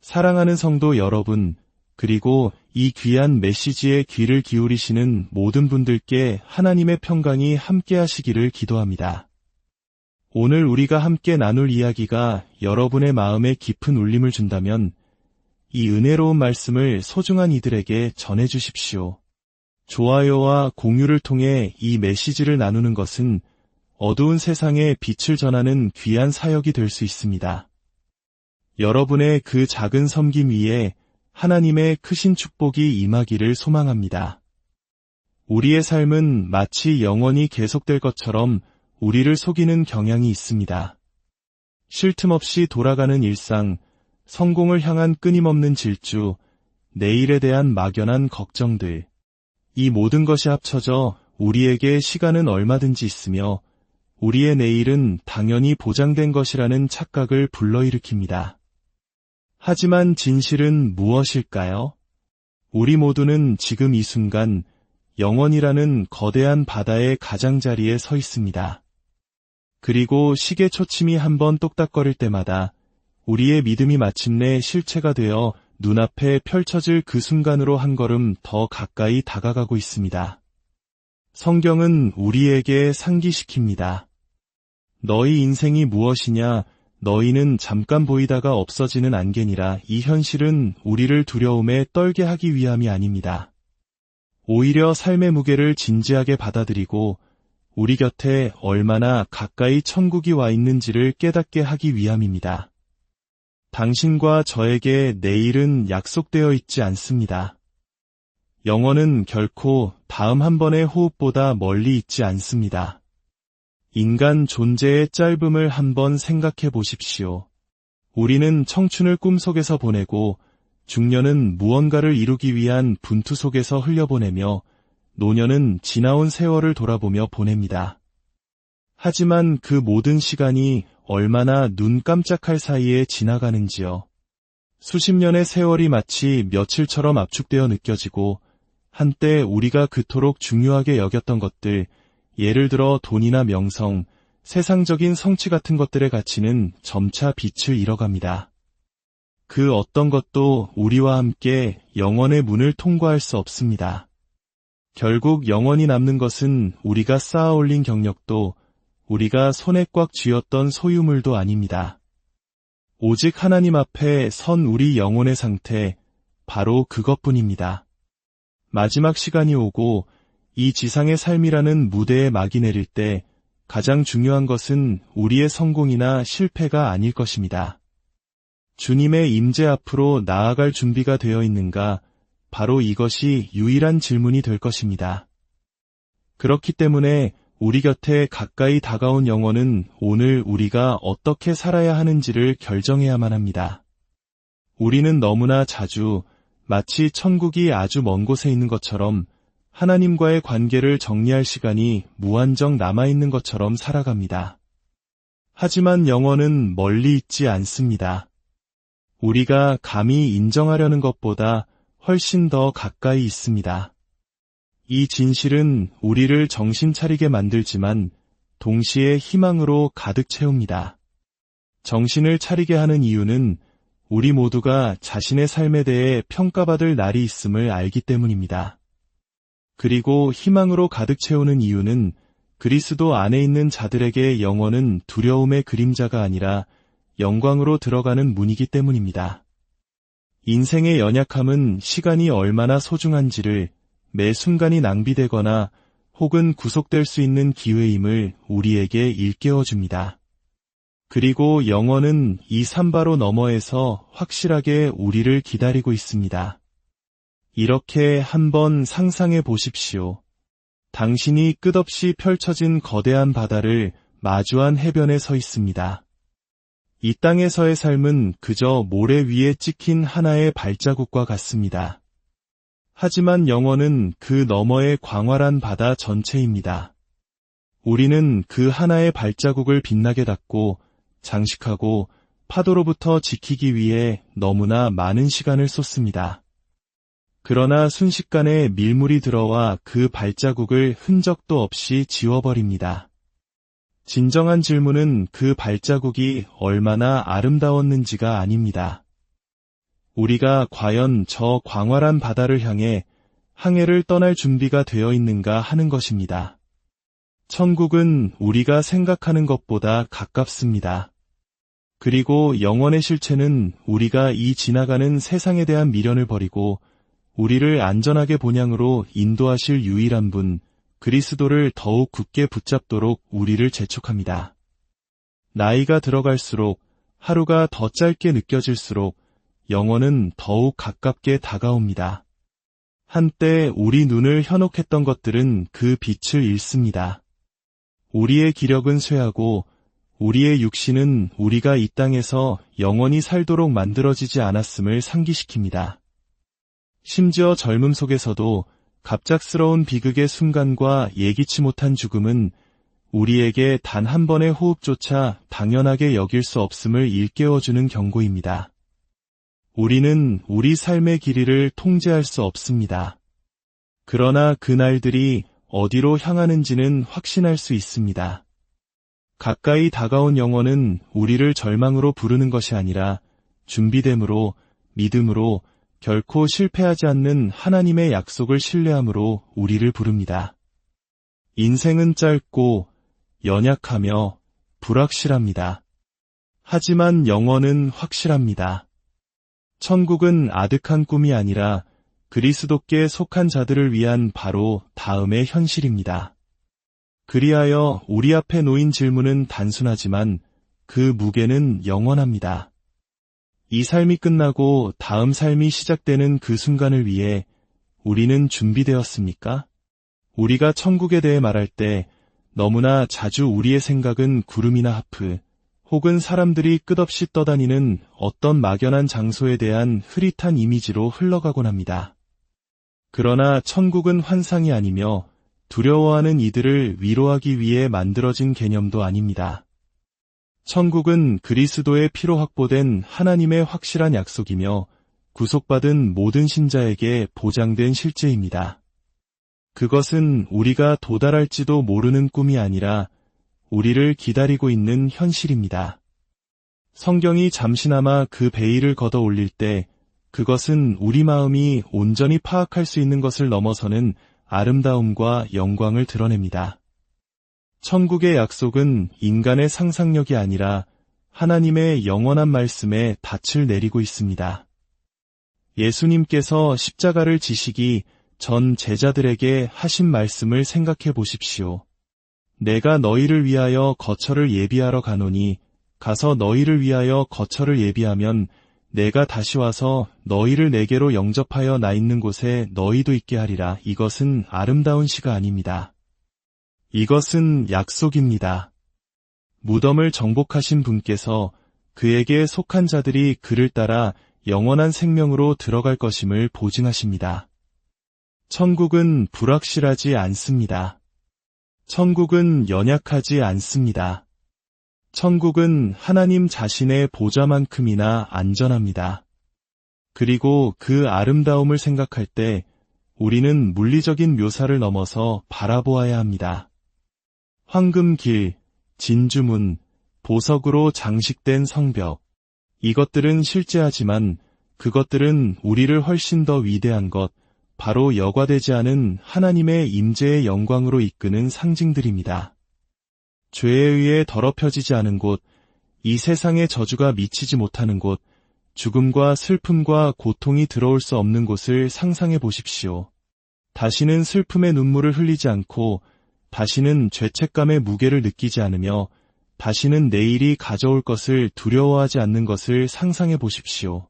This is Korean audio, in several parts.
사랑하는 성도 여러분, 그리고 이 귀한 메시지에 귀를 기울이시는 모든 분들께 하나님의 평강이 함께 하시기를 기도합니다. 오늘 우리가 함께 나눌 이야기가 여러분의 마음에 깊은 울림을 준다면 이 은혜로운 말씀을 소중한 이들에게 전해주십시오. 좋아요와 공유를 통해 이 메시지를 나누는 것은 어두운 세상에 빛을 전하는 귀한 사역이 될 수 있습니다. 여러분의 그 작은 섬김 위에 하나님의 크신 축복이 임하기를 소망합니다. 우리의 삶은 마치 영원히 계속될 것처럼 우리를 속이는 경향이 있습니다. 쉴 틈 없이 돌아가는 일상, 성공을 향한 끊임없는 질주, 내일에 대한 막연한 걱정들, 이 모든 것이 합쳐져 우리에게 시간은 얼마든지 있으며 우리의 내일은 당연히 보장된 것이라는 착각을 불러일으킵니다. 하지만 진실은 무엇일까요? 우리 모두는 지금 이 순간 영원이라는 거대한 바다의 가장자리에 서 있습니다. 그리고 시계 초침이 한번 똑딱거릴 때마다 우리의 믿음이 마침내 실체가 되어 눈앞에 펼쳐질 그 순간으로 한 걸음 더 가까이 다가가고 있습니다. 성경은 우리에게 상기시킵니다. 너희 인생이 무엇이냐? 너희는 잠깐 보이다가 없어지는 안개니라. 이 현실은 우리를 두려움에 떨게 하기 위함이 아닙니다. 오히려 삶의 무게를 진지하게 받아들이고 우리 곁에 얼마나 가까이 천국이 와 있는지를 깨닫게 하기 위함입니다. 당신과 저에게 내일은 약속되어 있지 않습니다. 영원은 결코 다음 한 번의 호흡보다 멀리 있지 않습니다. 인간 존재의 짧음을 한번 생각해 보십시오. 우리는 청춘을 꿈속에서 보내고 중년은 무언가를 이루기 위한 분투 속에서 흘려보내며 노년은 지나온 세월을 돌아보며 보냅니다. 하지만 그 모든 시간이 얼마나 눈 깜짝할 사이에 지나가는지요. 수십 년의 세월이 마치 며칠처럼 압축되어 느껴지고 한때 우리가 그토록 중요하게 여겼던 것들, 예를 들어 돈이나 명성, 세상적인 성취 같은 것들의 가치는 점차 빛을 잃어갑니다. 그 어떤 것도 우리와 함께 영원의 문을 통과할 수 없습니다. 결국 영원히 남는 것은 우리가 쌓아 올린 경력도 우리가 손에 꽉 쥐었던 소유물도 아닙니다. 오직 하나님 앞에 선 우리 영혼의 상태, 바로 그것뿐입니다. 마지막 시간이 오고 이 지상의 삶이라는 무대에 막이 내릴 때 가장 중요한 것은 우리의 성공이나 실패가 아닐 것입니다. 주님의 임재 앞으로 나아갈 준비가 되어 있는가? 바로 이것이 유일한 질문이 될 것입니다. 그렇기 때문에 우리 곁에 가까이 다가온 영혼은 오늘 우리가 어떻게 살아야 하는지를 결정해야만 합니다. 우리는 너무나 자주 마치 천국이 아주 먼 곳에 있는 것처럼 하나님과의 관계를 정리할 시간이 무한정 남아있는 것처럼 살아갑니다. 하지만 영혼은 멀리 있지 않습니다. 우리가 감히 인정하려는 것보다 훨씬 더 가까이 있습니다. 이 진실은 우리를 정신 차리게 만들지만 동시에 희망으로 가득 채웁니다. 정신을 차리게 하는 이유는 우리 모두가 자신의 삶에 대해 평가받을 날이 있음을 알기 때문입니다. 그리고 희망으로 가득 채우는 이유는 그리스도 안에 있는 자들에게 영원은 두려움의 그림자가 아니라 영광으로 들어가는 문이기 때문입니다. 인생의 연약함은 시간이 얼마나 소중한지를 매 순간이 낭비되거나 혹은 구속될 수 있는 기회임을 우리에게 일깨워줍니다. 그리고 영원은 이 삼바로 너머에서 확실하게 우리를 기다리고 있습니다. 이렇게 한번 상상해 보십시오. 당신이 끝없이 펼쳐진 거대한 바다를 마주한 해변에 서 있습니다. 이 땅에서의 삶은 그저 모래 위에 찍힌 하나의 발자국과 같습니다. 하지만 영혼은 그 너머의 광활한 바다 전체입니다. 우리는 그 하나의 발자국을 빛나게 닦고 장식하고 파도로부터 지키기 위해 너무나 많은 시간을 쏟습니다. 그러나 순식간에 밀물이 들어와 그 발자국을 흔적도 없이 지워버립니다. 진정한 질문은 그 발자국이 얼마나 아름다웠는지가 아닙니다. 우리가 과연 저 광활한 바다를 향해 항해를 떠날 준비가 되어 있는가 하는 것입니다. 천국은 우리가 생각하는 것보다 가깝습니다. 그리고 영원의 실체는 우리가 이 지나가는 세상에 대한 미련을 버리고 우리를 안전하게 본향으로 인도하실 유일한 분, 그리스도를 더욱 굳게 붙잡도록 우리를 재촉합니다. 나이가 들어갈수록 하루가 더 짧게 느껴질수록 영원은 더욱 가깝게 다가옵니다. 한때 우리 눈을 현혹했던 것들은 그 빛을 잃습니다. 우리의 기력은 쇠하고 우리의 육신은 우리가 이 땅에서 영원히 살도록 만들어지지 않았음을 상기시킵니다. 심지어 젊음 속에서도 갑작스러운 비극의 순간과 예기치 못한 죽음은 우리에게 단 한 번의 호흡조차 당연하게 여길 수 없음을 일깨워주는 경고입니다. 우리는 우리 삶의 길이를 통제할 수 없습니다. 그러나 그 날들이 어디로 향하는지는 확신할 수 있습니다. 가까이 다가온 영원은 우리를 절망으로 부르는 것이 아니라 준비됨으로, 믿음으로, 결코 실패하지 않는 하나님의 약속을 신뢰함으로 우리를 부릅니다. 인생은 짧고 연약하며 불확실합니다. 하지만 영원은 확실합니다. 천국은 아득한 꿈이 아니라 그리스도께 속한 자들을 위한 바로 다음의 현실입니다. 그리하여 우리 앞에 놓인 질문은 단순하지만 그 무게는 영원합니다. 이 삶이 끝나고 다음 삶이 시작되는 그 순간을 위해 우리는 준비되었습니까? 우리가 천국에 대해 말할 때 너무나 자주 우리의 생각은 구름이나 하프, 혹은 사람들이 끝없이 떠다니는 어떤 막연한 장소에 대한 흐릿한 이미지로 흘러가곤 합니다. 그러나 천국은 환상이 아니며 두려워하는 이들을 위로하기 위해 만들어진 개념도 아닙니다. 천국은 그리스도의 피로 확보된 하나님의 확실한 약속이며 구속받은 모든 신자에게 보장된 실제입니다. 그것은 우리가 도달할지도 모르는 꿈이 아니라 우리를 기다리고 있는 현실입니다. 성경이 잠시나마 그 베일을 걷어 올릴 때 그것은 우리 마음이 온전히 파악할 수 있는 것을 넘어서는 아름다움과 영광을 드러냅니다. 천국의 약속은 인간의 상상력이 아니라 하나님의 영원한 말씀에 닻을 내리고 있습니다. 예수님께서 십자가를 지시기 전 제자들에게 하신 말씀을 생각해 보십시오. 내가 너희를 위하여 거처를 예비하러 가노니 가서 너희를 위하여 거처를 예비하면 내가 다시 와서 너희를 내게로 영접하여 나 있는 곳에 너희도 있게 하리라. 이것은 아름다운 시가 아닙니다. 이것은 약속입니다. 무덤을 정복하신 분께서 그에게 속한 자들이 그를 따라 영원한 생명으로 들어갈 것임을 보증하십니다. 천국은 불확실하지 않습니다. 천국은 연약하지 않습니다. 천국은 하나님 자신의 보좌만큼이나 안전합니다. 그리고 그 아름다움을 생각할 때 우리는 물리적인 묘사를 넘어서 바라보아야 합니다. 황금길, 진주문, 보석으로 장식된 성벽. 이것들은 실제하지만 그것들은 우리를 훨씬 더 위대한 것, 바로 여과되지 않은 하나님의 임재의 영광으로 이끄는 상징들입니다. 죄에 의해 더럽혀지지 않은 곳, 이 세상의 저주가 미치지 못하는 곳, 죽음과 슬픔과 고통이 들어올 수 없는 곳을 상상해 보십시오. 다시는 슬픔의 눈물을 흘리지 않고 다시는 죄책감의 무게를 느끼지 않으며 다시는 내일이 가져올 것을 두려워하지 않는 것을 상상해 보십시오.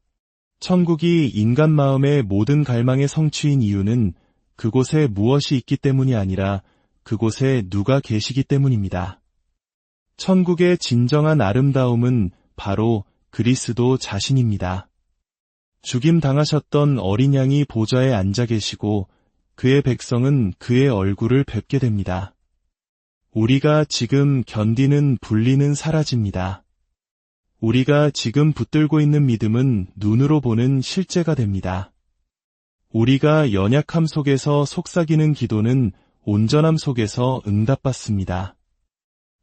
천국이 인간 마음의 모든 갈망의 성취인 이유는 그곳에 무엇이 있기 때문이 아니라 그곳에 누가 계시기 때문입니다. 천국의 진정한 아름다움은 바로 그리스도 자신입니다. 죽임 당하셨던 어린 양이 보좌에 앉아 계시고 그의 백성은 그의 얼굴을 뵙게 됩니다. 우리가 지금 견디는 분리는 사라집니다. 우리가 지금 붙들고 있는 믿음은 눈으로 보는 실제가 됩니다. 우리가 연약함 속에서 속삭이는 기도는 온전함 속에서 응답받습니다.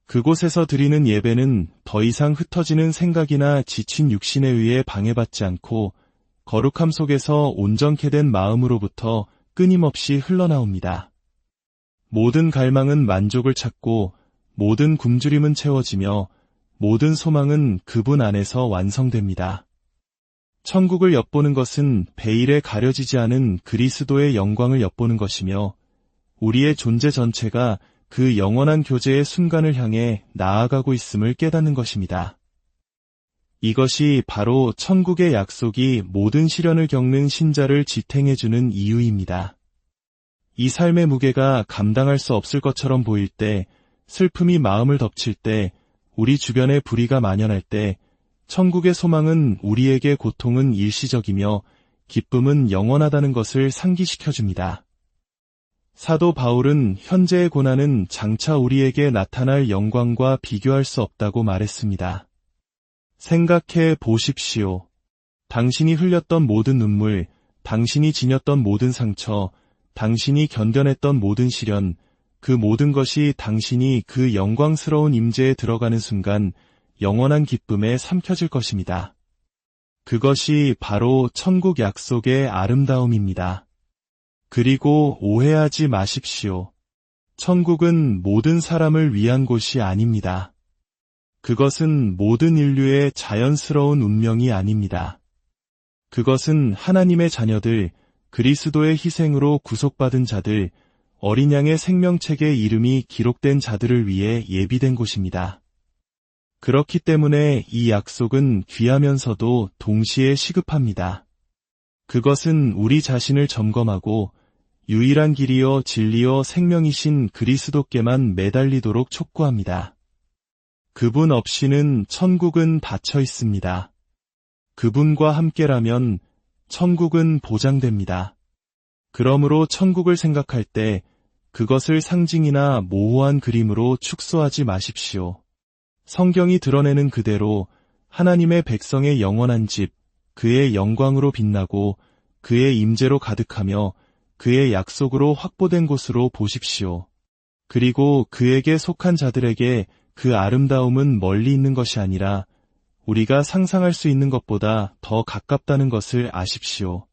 그곳에서 드리는 예배는 더 이상 흩어지는 생각이나 지친 육신에 의해 방해받지 않고 거룩함 속에서 온전케 된 마음으로부터 끊임없이 흘러나옵니다. 모든 갈망은 만족을 찾고 모든 굶주림은 채워지며 모든 소망은 그분 안에서 완성됩니다. 천국을 엿보는 것은 베일에 가려지지 않은 그리스도의 영광을 엿보는 것이며 우리의 존재 전체가 그 영원한 교제의 순간을 향해 나아가고 있음을 깨닫는 것입니다. 이것이 바로 천국의 약속이 모든 시련을 겪는 신자를 지탱해주는 이유입니다. 이 삶의 무게가 감당할 수 없을 것처럼 보일 때, 슬픔이 마음을 덮칠 때, 우리 주변에 불의가 만연할 때, 천국의 소망은 우리에게 고통은 일시적이며 기쁨은 영원하다는 것을 상기시켜줍니다. 사도 바울은 현재의 고난은 장차 우리에게 나타날 영광과 비교할 수 없다고 말했습니다. 생각해 보십시오. 당신이 흘렸던 모든 눈물, 당신이 지녔던 모든 상처, 당신이 견뎌냈던 모든 시련, 그 모든 것이 당신이 그 영광스러운 임재에 들어가는 순간 영원한 기쁨에 삼켜질 것입니다. 그것이 바로 천국 약속의 아름다움입니다. 그리고 오해하지 마십시오. 천국은 모든 사람을 위한 곳이 아닙니다. 그것은 모든 인류의 자연스러운 운명이 아닙니다. 그것은 하나님의 자녀들, 그리스도의 희생으로 구속받은 자들, 어린 양의 생명책에 이름이 기록된 자들을 위해 예비된 곳입니다. 그렇기 때문에 이 약속은 귀하면서도 동시에 시급합니다. 그것은 우리 자신을 점검하고 유일한 길이요 진리요 생명이신 그리스도께만 매달리도록 촉구합니다. 그분 없이는 천국은 닫혀 있습니다. 그분과 함께라면 천국은 보장됩니다. 그러므로 천국을 생각할 때 그것을 상징이나 모호한 그림으로 축소하지 마십시오. 성경이 드러내는 그대로 하나님의 백성의 영원한 집, 그의 영광으로 빛나고 그의 임재로 가득하며 그의 약속으로 확보된 곳으로 보십시오. 그리고 그에게 속한 자들에게 그 아름다움은 멀리 있는 것이 아니라 우리가 상상할 수 있는 것보다 더 가깝다는 것을 아십시오.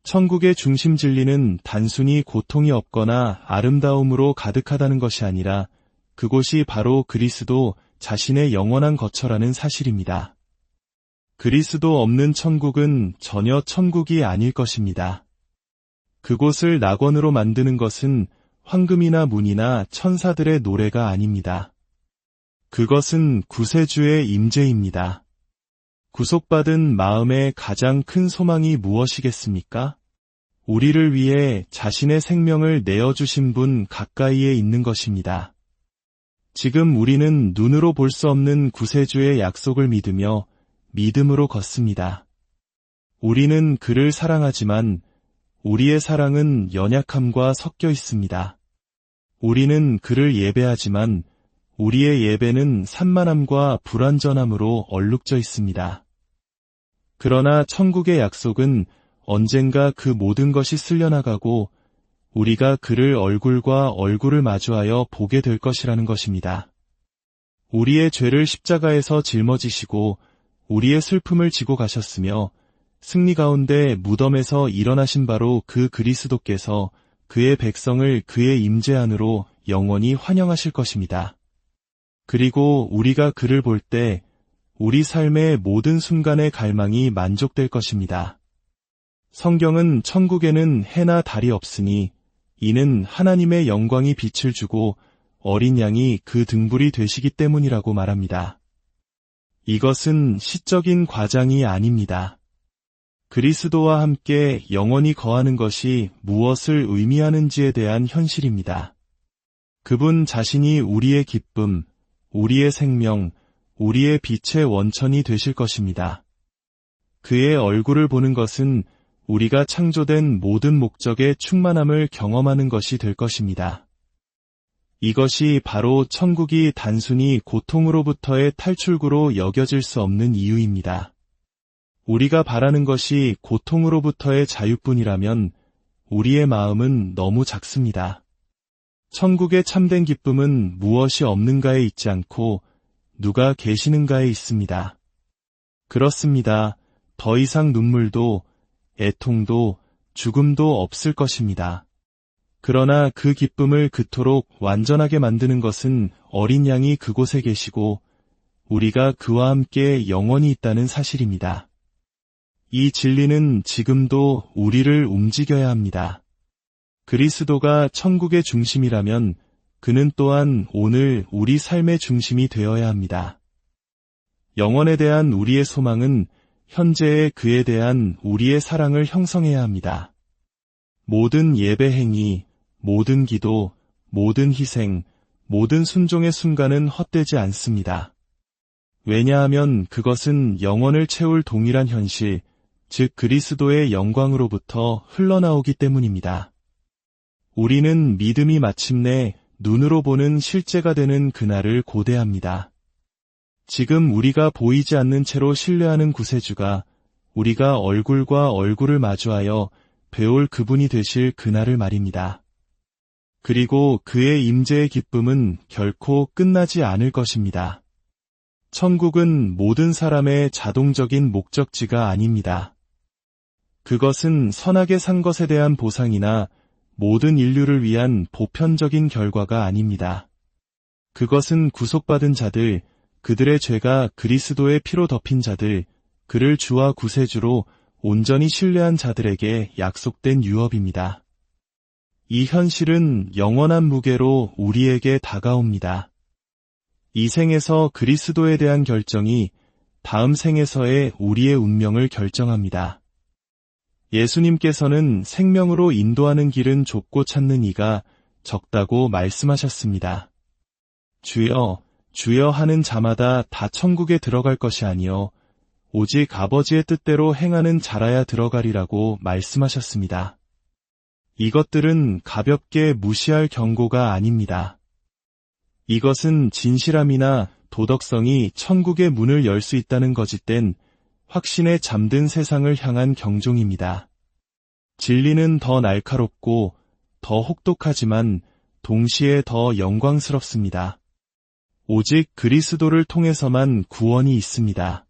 천국의 중심 진리는 단순히 고통이 없거나 아름다움으로 가득하다는 것이 아니라 그곳이 바로 그리스도 자신의 영원한 거처라는 사실입니다. 그리스도 없는 천국은 전혀 천국이 아닐 것입니다. 그곳을 낙원으로 만드는 것은 황금이나 문이나 천사들의 노래가 아닙니다. 그것은 구세주의 임재입니다. 구속받은 마음의 가장 큰 소망이 무엇이겠습니까? 우리를 위해 자신의 생명을 내어주신 분 가까이에 있는 것입니다. 지금 우리는 눈으로 볼 수 없는 구세주의 약속을 믿으며 믿음으로 걷습니다. 우리는 그를 사랑하지만 우리의 사랑은 연약함과 섞여 있습니다. 우리는 그를 예배하지만 우리의 예배는 산만함과 불완전함으로 얼룩져 있습니다. 그러나 천국의 약속은 언젠가 그 모든 것이 쓸려나가고 우리가 그를 얼굴과 얼굴을 마주하여 보게 될 것이라는 것입니다. 우리의 죄를 십자가에서 짊어지시고 우리의 슬픔을 지고 가셨으며 승리 가운데 무덤에서 일어나신 바로 그 그리스도께서 그의 백성을 그의 임재 안으로 영원히 환영하실 것입니다. 그리고 우리가 그를 볼 때 우리 삶의 모든 순간의 갈망이 만족될 것입니다. 성경은 천국에는 해나 달이 없으니 이는 하나님의 영광이 빛을 주고 어린 양이 그 등불이 되시기 때문이라고 말합니다. 이것은 시적인 과장이 아닙니다. 그리스도와 함께 영원히 거하는 것이 무엇을 의미하는지에 대한 현실입니다. 그분 자신이 우리의 기쁨, 우리의 생명, 우리의 빛의 원천이 되실 것입니다. 그의 얼굴을 보는 것은 우리가 창조된 모든 목적의 충만함을 경험하는 것이 될 것입니다. 이것이 바로 천국이 단순히 고통으로부터의 탈출구로 여겨질 수 없는 이유입니다. 우리가 바라는 것이 고통으로부터의 자유뿐이라면 우리의 마음은 너무 작습니다. 천국의 참된 기쁨은 무엇이 없는가에 있지 않고 누가 계시는가에 있습니다. 그렇습니다. 더 이상 눈물도 애통도 죽음도 없을 것입니다. 그러나 그 기쁨을 그토록 완전하게 만드는 것은 어린 양이 그곳에 계시고 우리가 그와 함께 영원히 있다는 사실입니다. 이 진리는 지금도 우리를 움직여야 합니다. 그리스도가 천국의 중심이라면 그는 또한 오늘 우리 삶의 중심이 되어야 합니다. 영원에 대한 우리의 소망은 현재의 그에 대한 우리의 사랑을 형성해야 합니다. 모든 예배 행위, 모든 기도, 모든 희생, 모든 순종의 순간은 헛되지 않습니다. 왜냐하면 그것은 영원을 채울 동일한 현실, 즉 그리스도의 영광으로부터 흘러나오기 때문입니다. 우리는 믿음이 마침내 눈으로 보는 실제가 되는 그날을 고대합니다. 지금 우리가 보이지 않는 채로 신뢰하는 구세주가 우리가 얼굴과 얼굴을 마주하여 배울 그분이 되실 그날을 말입니다. 그리고 그의 임재의 기쁨은 결코 끝나지 않을 것입니다. 천국은 모든 사람의 자동적인 목적지가 아닙니다. 그것은 선하게 산 것에 대한 보상이나 모든 인류를 위한 보편적인 결과가 아닙니다. 그것은 구속받은 자들, 그들의 죄가 그리스도의 피로 덮인 자들, 그를 주와 구세주로 온전히 신뢰한 자들에게 약속된 유업입니다. 이 현실은 영원한 무게로 우리에게 다가옵니다. 이 생에서 그리스도에 대한 결정이 다음 생에서의 우리의 운명을 결정합니다. 예수님께서는 생명으로 인도하는 길은 좁고 찾는 이가 적다고 말씀하셨습니다. 주여, 주여 하는 자마다 다 천국에 들어갈 것이 아니요 오직 아버지의 뜻대로 행하는 자라야 들어가리라고 말씀하셨습니다. 이것들은 가볍게 무시할 경고가 아닙니다. 이것은 진실함이나 도덕성이 천국의 문을 열 수 있다는 거짓된 확신에 잠든 세상을 향한 경종입니다. 진리는 더 날카롭고 더 혹독하지만 동시에 더 영광스럽습니다. 오직 그리스도를 통해서만 구원이 있습니다.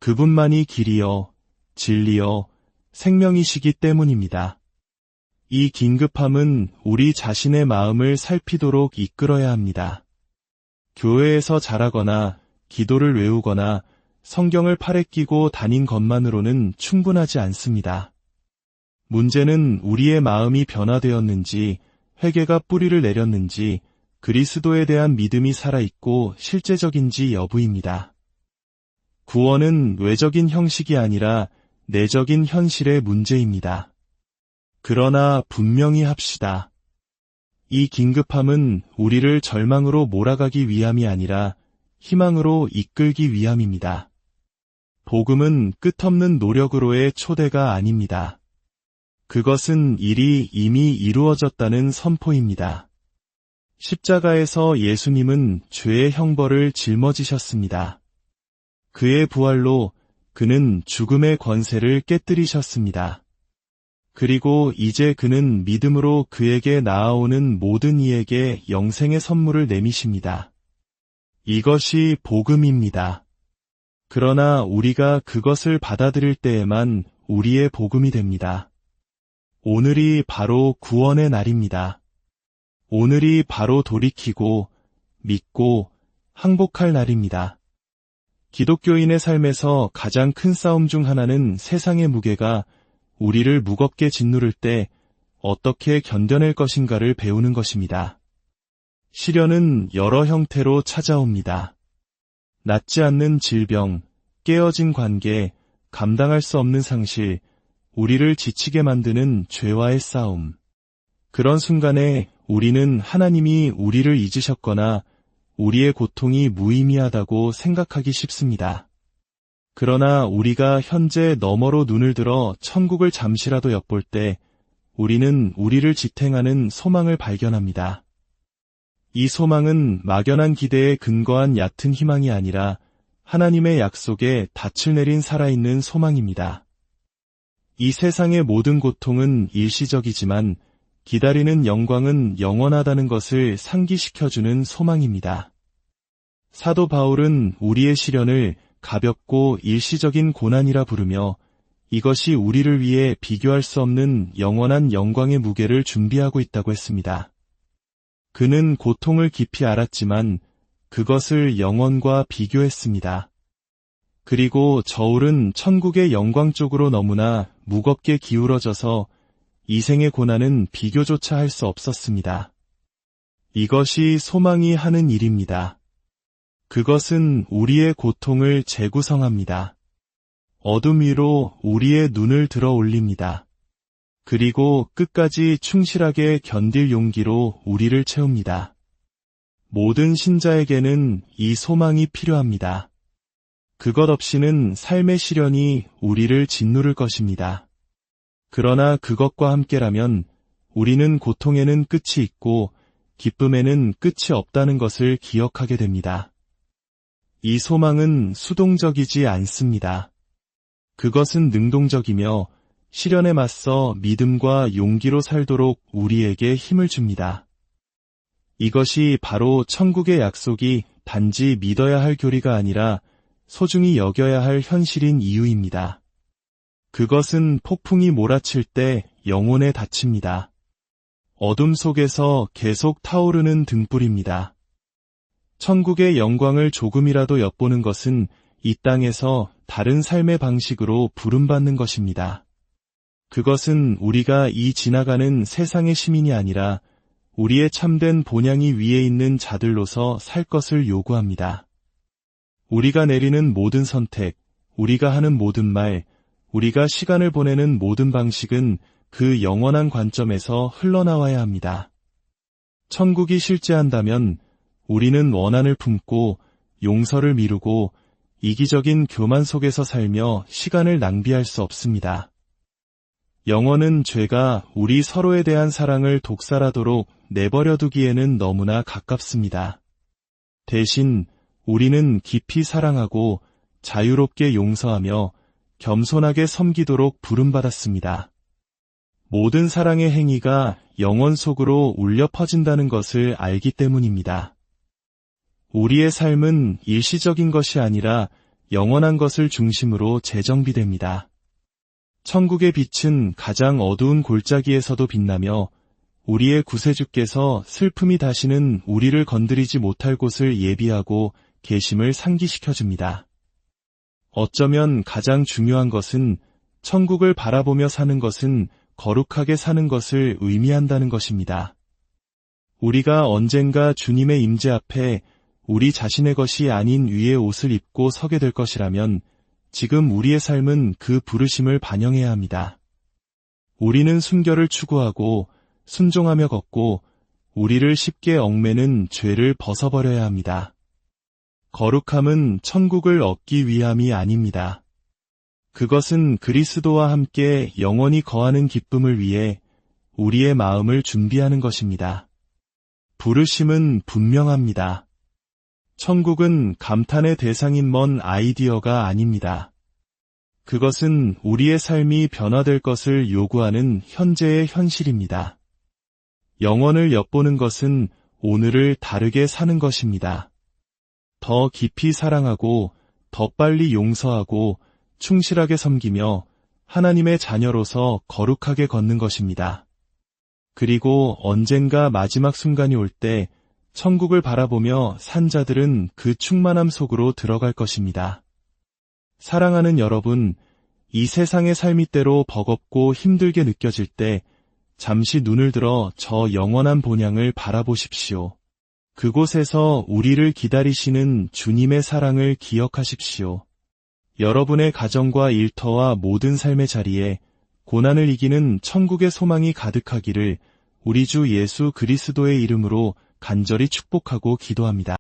그분만이 길이요, 진리요, 생명이시기 때문입니다. 이 긴급함은 우리 자신의 마음을 살피도록 이끌어야 합니다. 교회에서 자라거나 기도를 외우거나 성경을 팔에 끼고 다닌 것만으로는 충분하지 않습니다. 문제는 우리의 마음이 변화되었는지, 회개가 뿌리를 내렸는지, 그리스도에 대한 믿음이 살아있고 실제적인지 여부입니다. 구원은 외적인 형식이 아니라 내적인 현실의 문제입니다. 그러나 분명히 합시다. 이 긴급함은 우리를 절망으로 몰아가기 위함이 아니라 희망으로 이끌기 위함입니다. 복음은 끝없는 노력으로의 초대가 아닙니다. 그것은 일이 이미 이루어졌다는 선포입니다. 십자가에서 예수님은 죄의 형벌을 짊어지셨습니다. 그의 부활로 그는 죽음의 권세를 깨뜨리셨습니다. 그리고 이제 그는 믿음으로 그에게 나아오는 모든 이에게 영생의 선물을 내미십니다. 이것이 복음입니다. 그러나 우리가 그것을 받아들일 때에만 우리의 복음이 됩니다. 오늘이 바로 구원의 날입니다. 오늘이 바로 돌이키고 믿고 항복할 날입니다. 기독교인의 삶에서 가장 큰 싸움 중 하나는 세상의 무게가 우리를 무겁게 짓누를 때 어떻게 견뎌낼 것인가를 배우는 것입니다. 시련은 여러 형태로 찾아옵니다. 낫지 않는 질병, 깨어진 관계, 감당할 수 없는 상실, 우리를 지치게 만드는 죄와의 싸움. 그런 순간에 우리는 하나님이 우리를 잊으셨거나 우리의 고통이 무의미하다고 생각하기 쉽습니다. 그러나 우리가 현재 너머로 눈을 들어 천국을 잠시라도 엿볼 때 우리는 우리를 지탱하는 소망을 발견합니다. 이 소망은 막연한 기대에 근거한 얕은 희망이 아니라 하나님의 약속에 닻을 내린 살아있는 소망입니다. 이 세상의 모든 고통은 일시적이지만 기다리는 영광은 영원하다는 것을 상기시켜주는 소망입니다. 사도 바울은 우리의 시련을 가볍고 일시적인 고난이라 부르며 이것이 우리를 위해 비교할 수 없는 영원한 영광의 무게를 준비하고 있다고 했습니다. 그는 고통을 깊이 알았지만 그것을 영원과 비교했습니다. 그리고 저울은 천국의 영광 쪽으로 너무나 무겁게 기울어져서 이 생의 고난은 비교조차 할 수 없었습니다. 이것이 소망이 하는 일입니다. 그것은 우리의 고통을 재구성합니다. 어둠 위로 우리의 눈을 들어 올립니다. 그리고 끝까지 충실하게 견딜 용기로 우리를 채웁니다. 모든 신자에게는 이 소망이 필요합니다. 그것 없이는 삶의 시련이 우리를 짓누를 것입니다. 그러나 그것과 함께라면 우리는 고통에는 끝이 있고 기쁨에는 끝이 없다는 것을 기억하게 됩니다. 이 소망은 수동적이지 않습니다. 그것은 능동적이며 시련에 맞서 믿음과 용기로 살도록 우리에게 힘을 줍니다. 이것이 바로 천국의 약속이 단지 믿어야 할 교리가 아니라 소중히 여겨야 할 현실인 이유입니다. 그것은 폭풍이 몰아칠 때 영혼에 닫힙니다. 어둠 속에서 계속 타오르는 등불입니다. 천국의 영광을 조금이라도 엿보는 것은 이 땅에서 다른 삶의 방식으로 부름받는 것입니다. 그것은 우리가 이 지나가는 세상의 시민이 아니라 우리의 참된 본향이 위에 있는 자들로서 살 것을 요구합니다. 우리가 내리는 모든 선택, 우리가 하는 모든 말, 우리가 시간을 보내는 모든 방식은 그 영원한 관점에서 흘러나와야 합니다. 천국이 실제한다면 우리는 원한을 품고 용서를 미루고 이기적인 교만 속에서 살며 시간을 낭비할 수 없습니다. 영원은 죄가 우리 서로에 대한 사랑을 독살하도록 내버려 두기에는 너무나 가깝습니다. 대신 우리는 깊이 사랑하고 자유롭게 용서하며 겸손하게 섬기도록 부름받았습니다. 모든 사랑의 행위가 영원 속으로 울려 퍼진다는 것을 알기 때문입니다. 우리의 삶은 일시적인 것이 아니라 영원한 것을 중심으로 재정비됩니다. 천국의 빛은 가장 어두운 골짜기에서도 빛나며 우리의 구세주께서 슬픔이 다시는 우리를 건드리지 못할 곳을 예비하고 계심을 상기시켜줍니다. 어쩌면 가장 중요한 것은 천국을 바라보며 사는 것은 거룩하게 사는 것을 의미한다는 것입니다. 우리가 언젠가 주님의 임재 앞에 우리 자신의 것이 아닌 위의 옷을 입고 서게 될 것이라면 지금 우리의 삶은 그 부르심을 반영해야 합니다. 우리는 순결을 추구하고 순종하며 걷고 우리를 쉽게 얽매는 죄를 벗어버려야 합니다. 거룩함은 천국을 얻기 위함이 아닙니다. 그것은 그리스도와 함께 영원히 거하는 기쁨을 위해 우리의 마음을 준비하는 것입니다. 부르심은 분명합니다. 천국은 감탄의 대상인 먼 아이디어가 아닙니다. 그것은 우리의 삶이 변화될 것을 요구하는 현재의 현실입니다. 영원을 엿보는 것은 오늘을 다르게 사는 것입니다. 더 깊이 사랑하고 더 빨리 용서하고 충실하게 섬기며 하나님의 자녀로서 거룩하게 걷는 것입니다. 그리고 언젠가 마지막 순간이 올 때 천국을 바라보며 산 자들은 그 충만함 속으로 들어갈 것입니다. 사랑하는 여러분, 이 세상의 삶이 때로 버겁고 힘들게 느껴질 때 잠시 눈을 들어 저 영원한 본향을 바라보십시오. 그곳에서 우리를 기다리시는 주님의 사랑을 기억하십시오. 여러분의 가정과 일터와 모든 삶의 자리에 고난을 이기는 천국의 소망이 가득하기를 우리 주 예수 그리스도의 이름으로 간절히 축복하고 기도합니다.